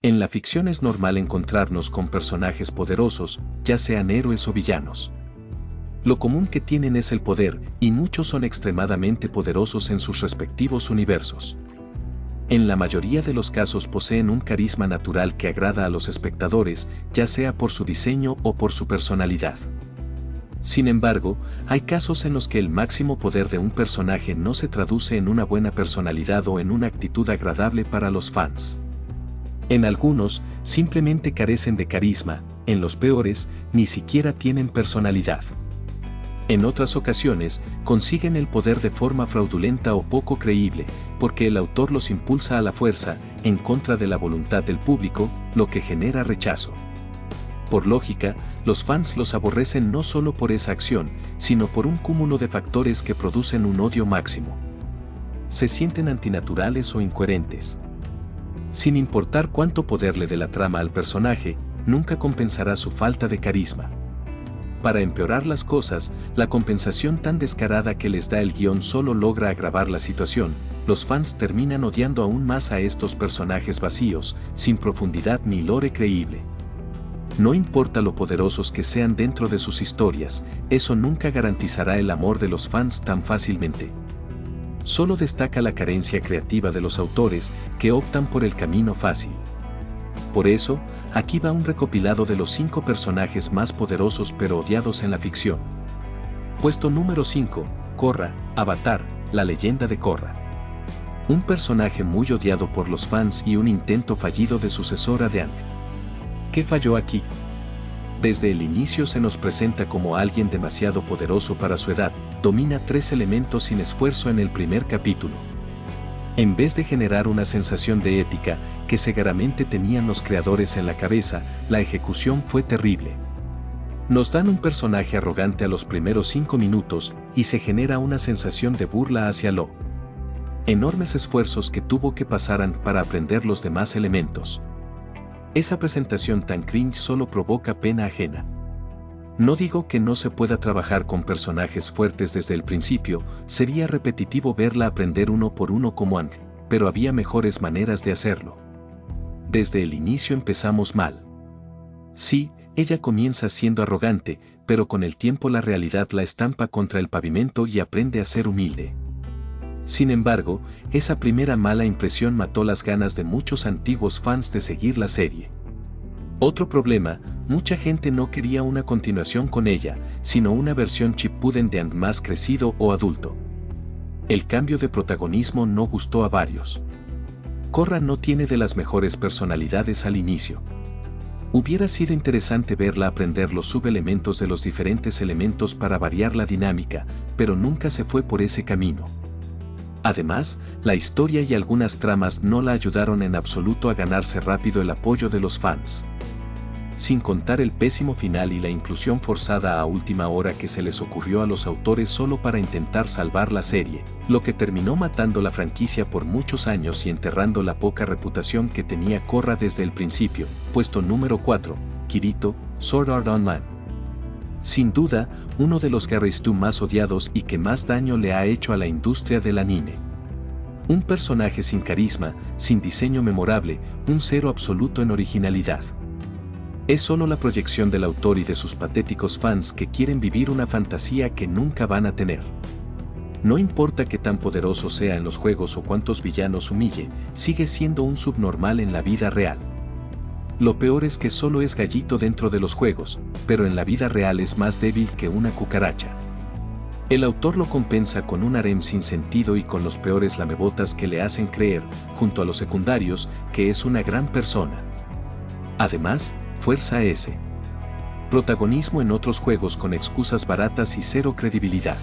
En la ficción es normal encontrarnos con personajes poderosos, ya sean héroes o villanos. Lo común que tienen es el poder, y muchos son extremadamente poderosos en sus respectivos universos. En la mayoría de los casos poseen un carisma natural que agrada a los espectadores, ya sea por su diseño o por su personalidad. Sin embargo, hay casos en los que el máximo poder de un personaje no se traduce en una buena personalidad o en una actitud agradable para los fans. En algunos, simplemente carecen de carisma, en los peores, ni siquiera tienen personalidad. En otras ocasiones, consiguen el poder de forma fraudulenta o poco creíble, porque el autor los impulsa a la fuerza, en contra de la voluntad del público, lo que genera rechazo. Por lógica, los fans los aborrecen no solo por esa acción, sino por un cúmulo de factores que producen un odio máximo. Se sienten antinaturales o incoherentes. Sin importar cuánto poder le dé la trama al personaje, nunca compensará su falta de carisma. Para empeorar las cosas, la compensación tan descarada que les da el guión solo logra agravar la situación. Los fans terminan odiando aún más a estos personajes vacíos, sin profundidad ni lore creíble. No importa lo poderosos que sean dentro de sus historias, eso nunca garantizará el amor de los fans tan fácilmente. Solo destaca la carencia creativa de los autores, que optan por el camino fácil. Por eso, aquí va un recopilado de los 5 personajes más poderosos pero odiados en la ficción. Puesto número 5, Korra, Avatar, la leyenda de Korra. Un personaje muy odiado por los fans y un intento fallido de sucesora de Aang. ¿Qué falló aquí? Desde el inicio se nos presenta como alguien demasiado poderoso para su edad, domina 3 elementos sin esfuerzo en el primer capítulo. En vez de generar una sensación de épica, que seguramente tenían los creadores en la cabeza, la ejecución fue terrible. Nos dan un personaje arrogante a los primeros 5 minutos, y se genera una sensación de burla hacia lo enormes esfuerzos que tuvo que pasar Aang para aprender los demás elementos. Esa presentación tan cringe solo provoca pena ajena. No digo que no se pueda trabajar con personajes fuertes desde el principio, sería repetitivo verla aprender uno por uno como Aang, pero había mejores maneras de hacerlo. Desde el inicio empezamos mal. Sí, ella comienza siendo arrogante, pero con el tiempo la realidad la estampa contra el pavimento y aprende a ser humilde. Sin embargo, esa primera mala impresión mató las ganas de muchos antiguos fans de seguir la serie. Otro problema, mucha gente no quería una continuación con ella, sino una versión Shippuden de Aang más crecido o adulto. El cambio de protagonismo no gustó a varios. Korra no tiene de las mejores personalidades al inicio. Hubiera sido interesante verla aprender los subelementos de los diferentes elementos para variar la dinámica, pero nunca se fue por ese camino. Además, la historia y algunas tramas no la ayudaron en absoluto a ganarse rápido el apoyo de los fans. Sin contar el pésimo final y la inclusión forzada a última hora que se les ocurrió a los autores solo para intentar salvar la serie, lo que terminó matando la franquicia por muchos años y enterrando la poca reputación que tenía Korra desde el principio. Puesto número 4, Kirito, Sword Art Online. Sin duda, uno de los Garraistu más odiados y que más daño le ha hecho a la industria del anime. Un personaje sin carisma, sin diseño memorable, un cero absoluto en originalidad. Es solo la proyección del autor y de sus patéticos fans que quieren vivir una fantasía que nunca van a tener. No importa qué tan poderoso sea en los juegos o cuántos villanos humille, sigue siendo un subnormal en la vida real. Lo peor es que solo es gallito dentro de los juegos, pero en la vida real es más débil que una cucaracha. El autor lo compensa con un harem sin sentido y con los peores lamebotas que le hacen creer, junto a los secundarios, que es una gran persona. Además, fuerza ese protagonismo en otros juegos con excusas baratas y cero credibilidad.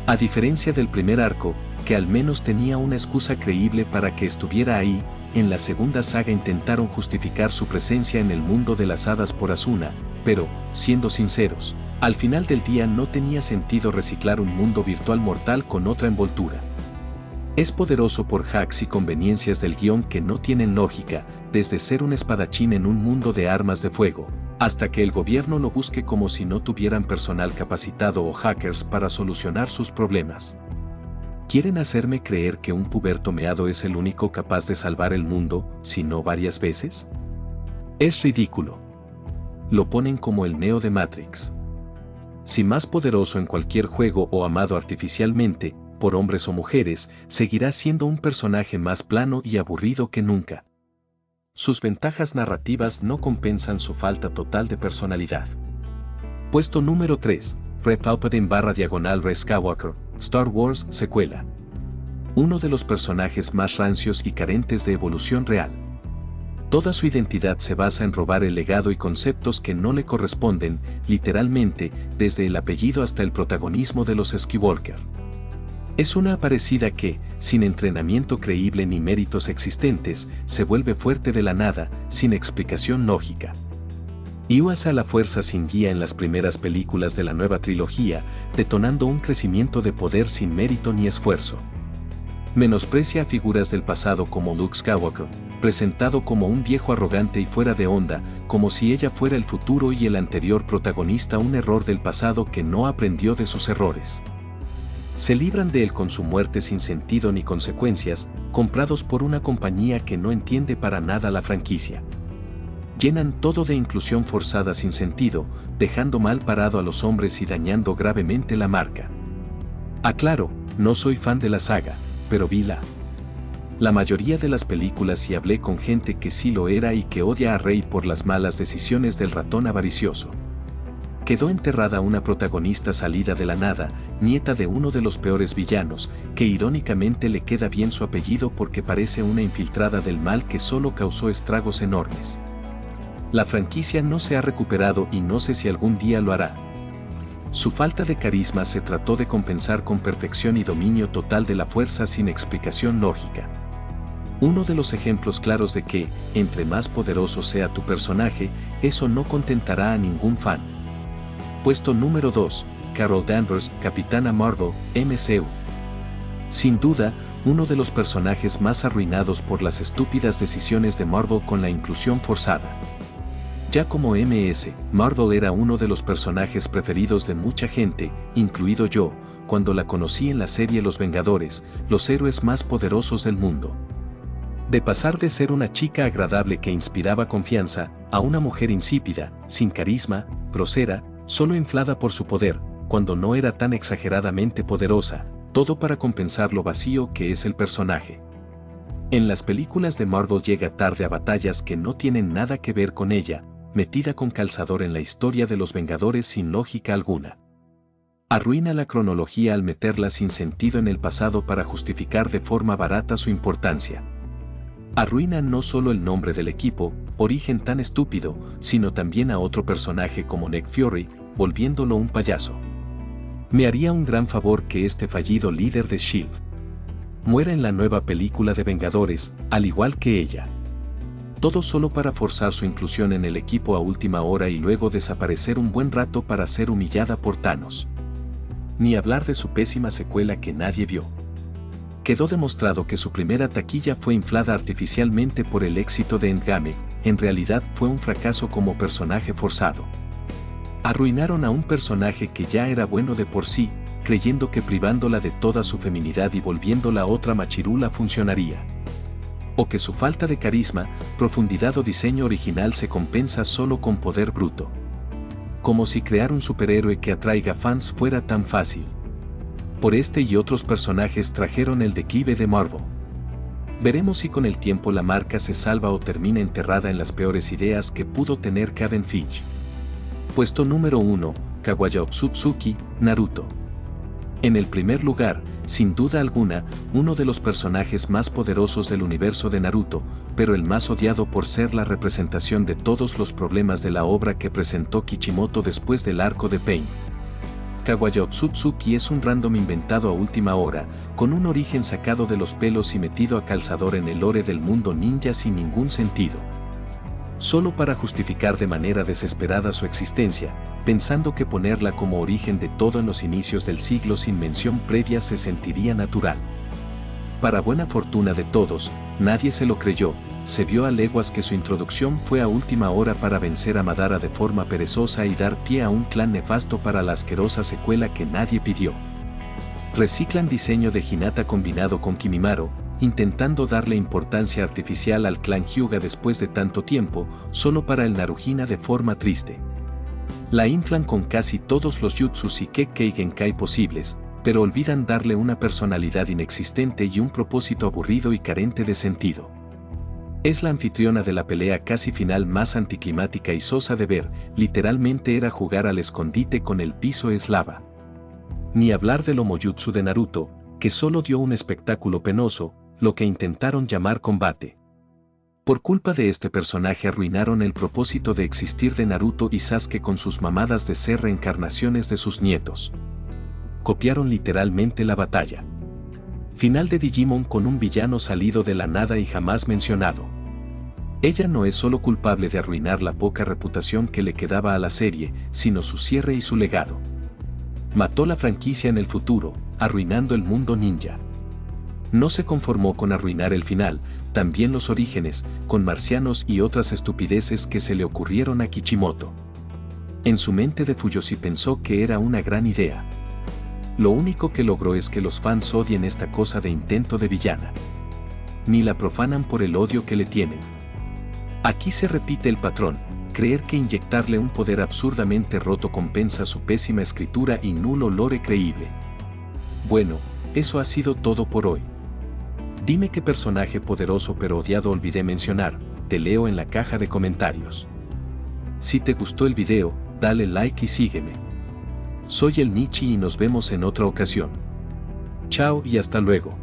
A diferencia del primer arco, que al menos tenía una excusa creíble para que estuviera ahí, en la segunda saga intentaron justificar su presencia en el mundo de las hadas por Asuna, pero, siendo sinceros, al final del día no tenía sentido reciclar un mundo virtual mortal con otra envoltura. Es poderoso por hacks y conveniencias del guión que no tienen lógica, desde ser un espadachín en un mundo de armas de fuego, hasta que el gobierno lo busque como si no tuvieran personal capacitado o hackers para solucionar sus problemas. ¿Quieren hacerme creer que un puberto meado es el único capaz de salvar el mundo, si no varias veces? Es ridículo. Lo ponen como el Neo de Matrix. Si más poderoso en cualquier juego o amado artificialmente, por hombres o mujeres, seguirá siendo un personaje más plano y aburrido que nunca. Sus ventajas narrativas no compensan su falta total de personalidad. Puesto número 3. Rey Palpatine / Rey Skywalker, Star Wars secuela. Uno de los personajes más rancios y carentes de evolución real. Toda su identidad se basa en robar el legado y conceptos que no le corresponden, literalmente, desde el apellido hasta el protagonismo de los Skywalker. Es una aparecida que, sin entrenamiento creíble ni méritos existentes, se vuelve fuerte de la nada, sin explicación lógica. Y usa la fuerza sin guía en las primeras películas de la nueva trilogía, detonando un crecimiento de poder sin mérito ni esfuerzo. Menosprecia a figuras del pasado como Luke Skywalker, presentado como un viejo arrogante y fuera de onda, como si ella fuera el futuro y el anterior protagonista, un error del pasado que no aprendió de sus errores. Se libran de él con su muerte sin sentido ni consecuencias, comprados por una compañía que no entiende para nada la franquicia. Llenan todo de inclusión forzada sin sentido, dejando mal parado a los hombres y dañando gravemente la marca. Aclaro, no soy fan de la saga, pero vi la mayoría de las películas y hablé con gente que sí lo era y que odia a Rey por las malas decisiones del ratón avaricioso. Quedó enterrada una protagonista salida de la nada, nieta de uno de los peores villanos, que irónicamente le queda bien su apellido porque parece una infiltrada del mal que solo causó estragos enormes. La franquicia no se ha recuperado y no sé si algún día lo hará. Su falta de carisma se trató de compensar con perfección y dominio total de la fuerza sin explicación lógica. Uno de los ejemplos claros de que, entre más poderoso sea tu personaje, eso no contentará a ningún fan. Puesto número 2, Carol Danvers, Capitana Marvel, MCU. Sin duda, uno de los personajes más arruinados por las estúpidas decisiones de Marvel con la inclusión forzada. Ya como Marvel era uno de los personajes preferidos de mucha gente, incluido yo, cuando la conocí en la serie Los Vengadores, los héroes más poderosos del mundo. De pasar de ser una chica agradable que inspiraba confianza, a una mujer insípida, sin carisma, grosera, solo inflada por su poder, cuando no era tan exageradamente poderosa, todo para compensar lo vacío que es el personaje. En las películas de Marvel llega tarde a batallas que no tienen nada que ver con ella, metida con calzador en la historia de los Vengadores sin lógica alguna. Arruina la cronología al meterla sin sentido en el pasado para justificar de forma barata su importancia. Arruina no solo el nombre del equipo, origen tan estúpido, sino también a otro personaje como Nick Fury, volviéndolo un payaso. Me haría un gran favor que este fallido líder de S.H.I.E.L.D. muera en la nueva película de Vengadores, al igual que ella. Todo solo para forzar su inclusión en el equipo a última hora y luego desaparecer un buen rato para ser humillada por Thanos. Ni hablar de su pésima secuela que nadie vio. Quedó demostrado que su primera taquilla fue inflada artificialmente por el éxito de Endgame, en realidad fue un fracaso como personaje forzado. Arruinaron a un personaje que ya era bueno de por sí, creyendo que privándola de toda su feminidad y volviéndola otra machirula funcionaría. O que su falta de carisma, profundidad o diseño original se compensa solo con poder bruto. Como si crear un superhéroe que atraiga fans fuera tan fácil. Por este y otros personajes trajeron el declive de Marvel. Veremos si con el tiempo la marca se salva o termina enterrada en las peores ideas que pudo tener Kevin Feige. Puesto número 1, Kaguya Otsutsuki, Naruto. En el primer lugar, sin duda alguna, uno de los personajes más poderosos del universo de Naruto, pero el más odiado por ser la representación de todos los problemas de la obra que presentó Kishimoto después del arco de Pain. Kaguya Otsutsuki es un random inventado a última hora, con un origen sacado de los pelos y metido a calzador en el lore del mundo ninja sin ningún sentido. Solo para justificar de manera desesperada su existencia, pensando que ponerla como origen de todo en los inicios del siglo sin mención previa se sentiría natural. Para buena fortuna de todos, nadie se lo creyó, se vio a leguas que su introducción fue a última hora para vencer a Madara de forma perezosa y dar pie a un clan nefasto para la asquerosa secuela que nadie pidió. Reciclan diseño de Hinata combinado con Kimimaro, intentando darle importancia artificial al clan Hyuga después de tanto tiempo, solo para el Naruhina de forma triste. La inflan con casi todos los jutsus y Kekkei Genkai posibles, pero olvidan darle una personalidad inexistente y un propósito aburrido y carente de sentido. Es la anfitriona de la pelea casi final más anticlimática y sosa de ver, literalmente era jugar al escondite con el piso es lava. Ni hablar del Omojutsu de Naruto, que solo dio un espectáculo penoso, lo que intentaron llamar combate. Por culpa de este personaje arruinaron el propósito de existir de Naruto y Sasuke con sus mamadas de ser reencarnaciones de sus nietos. Copiaron literalmente la batalla final de Digimon con un villano salido de la nada y jamás mencionado. Ella no es solo culpable de arruinar la poca reputación que le quedaba a la serie, sino su cierre y su legado. Mató la franquicia en el futuro, arruinando el mundo ninja. No se conformó con arruinar el final, también los orígenes, con marcianos y otras estupideces que se le ocurrieron a Kishimoto. En su mente de Fuyoshi pensó que era una gran idea. Lo único que logró es que los fans odien esta cosa de intento de villana. Ni la profanan por el odio que le tienen. Aquí se repite el patrón, creer que inyectarle un poder absurdamente roto compensa su pésima escritura y nulo lore creíble. Bueno, eso ha sido todo por hoy. Dime qué personaje poderoso pero odiado olvidé mencionar, te leo en la caja de comentarios. Si te gustó el video, dale like y sígueme. Soy el Nichi y nos vemos en otra ocasión. Chao y hasta luego.